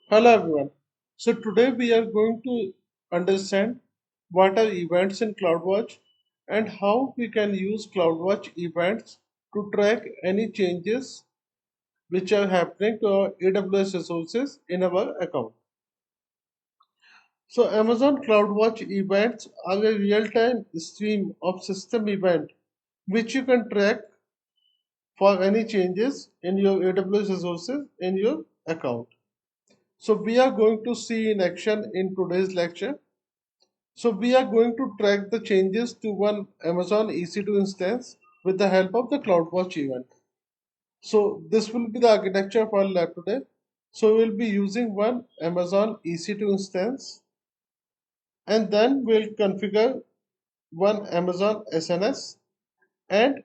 Hello everyone. So today we are going to understand what are events in CloudWatch and how we can use CloudWatch events to track any changes which are happening to our AWS resources in our account. So Amazon CloudWatch events are a real-time stream of system event which you can track for any changes in your AWS resources in your account. So we are going to see in action in today's lecture. So we are going to track the changes to one Amazon EC2 instance with the help of the CloudWatch event. So this will be the architecture of our lab today. So we'll be using one Amazon EC2 instance and then we'll configure one Amazon SNS and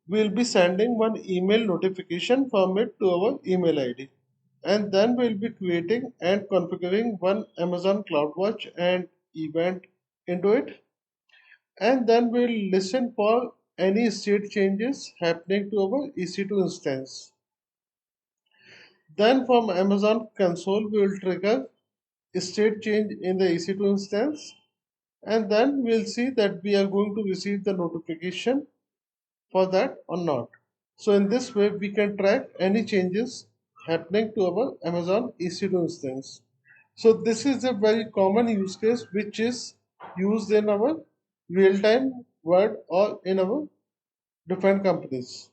we'll be sending one email notification from it to our email ID. And then we'll be creating and configuring one Amazon CloudWatch and event into it, and then we'll listen for any state changes happening to our EC2 instance. Then from Amazon console, we will trigger a state change in the EC2 instance, and then we'll see that we are going to receive the notification for that or not. So in this way, we can track any changes happening to our Amazon EC2 instance. So this is a very common use case which is used in our real-time world or in our different companies.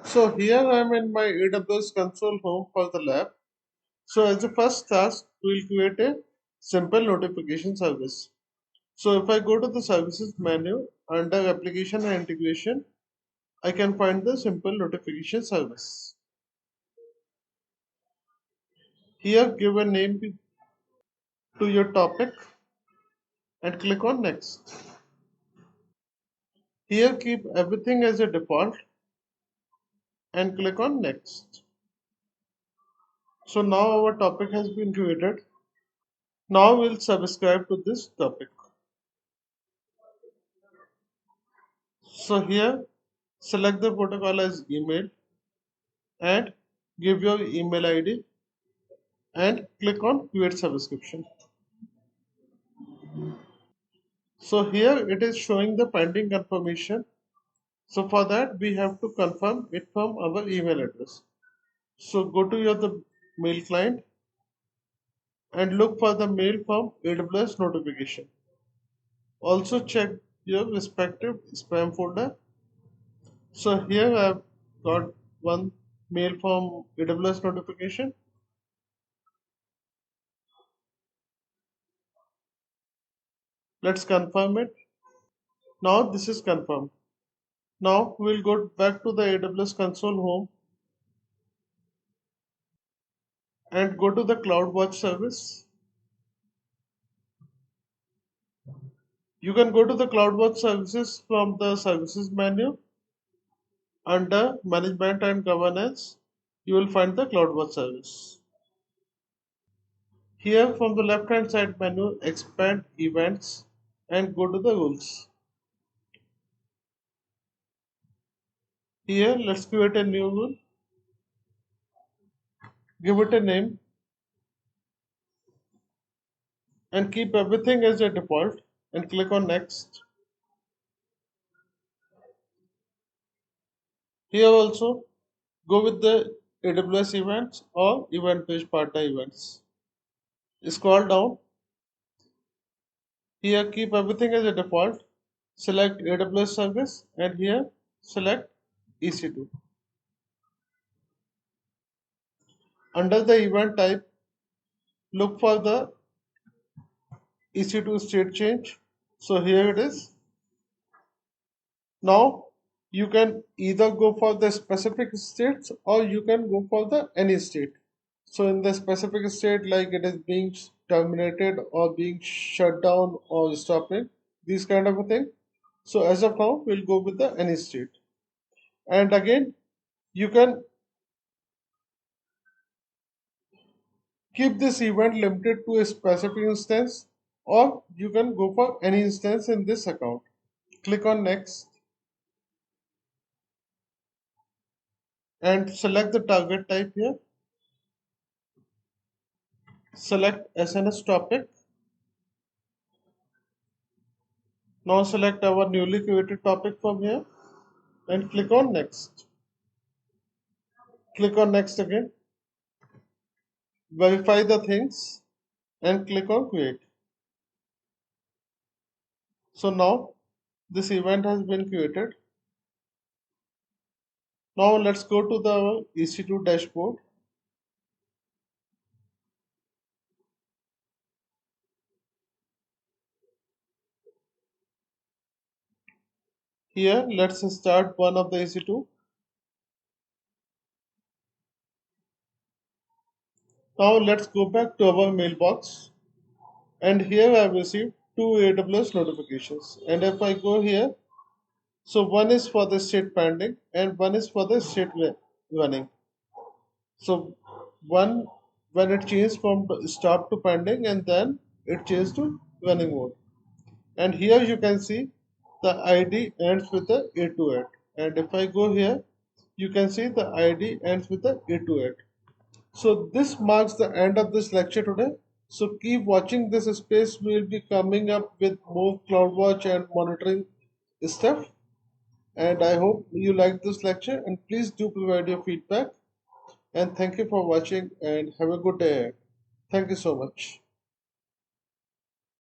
So here I am in my AWS console home for the lab. So as a first task, we'll create a simple notification service. So if I go to the services menu under application and integration, I can find the simple notification service. Here give a name to your topic and click on next. Here keep everything as a default and click on next. So now our topic has been created. Now we'll subscribe to this topic. So here select the protocol as email and give your email ID and click on create subscription. So here it is showing the pending confirmation. So for that we have to confirm it from our email address. So go to your the mail client and look for the mail from AWS notification. Also check your respective spam folder. So here I have got one mail from AWS notification. Let's confirm it. Now this is confirmed. Now we'll go back to the AWS console home and go to the CloudWatch service. You can go to the CloudWatch services from the services menu. Under management and governance, you will find the CloudWatch service. Here from the left hand side menu, expand events and go to the rules. Here let's create a new rule, give it a name and keep everything as a default and click on next. Here also go with the AWS events or event based partner events. Scroll down. Here keep everything as a default. Select AWS service and here select EC2. Under the event type, look for the EC2 state change. So here it is. Now you can either go for the specific states or you can go for the any state. So in the specific state, like it is being terminated or being shut down or stopping, these kind of a thing. So as of now, we'll go with the any state. And again, you can keep this event limited to a specific instance or you can go for any instance in this account. Click on next and select the target type here. Select SNS topic. Now select our newly created topic from here and click on next. Click on next again. Verify the things and click on create. So now this event has been created. Now let's go to the EC2 dashboard. Here let's start one of the EC2. Now let's go back to our mailbox, and here I have received two AWS notifications. And if I go here, so one is for the state pending and one is for the state running. So one, when it changed from stop to pending, and then it changed to running mode. And here you can see the ID ends with the 828. And if I go here, you can see the ID ends with the 828. So this marks the end of this lecture today. So keep watching this space. We will be coming up with more CloudWatch and monitoring stuff. And I hope you like this lecture, and please do provide your feedback. And thank you for watching and have a good day. Thank you so much.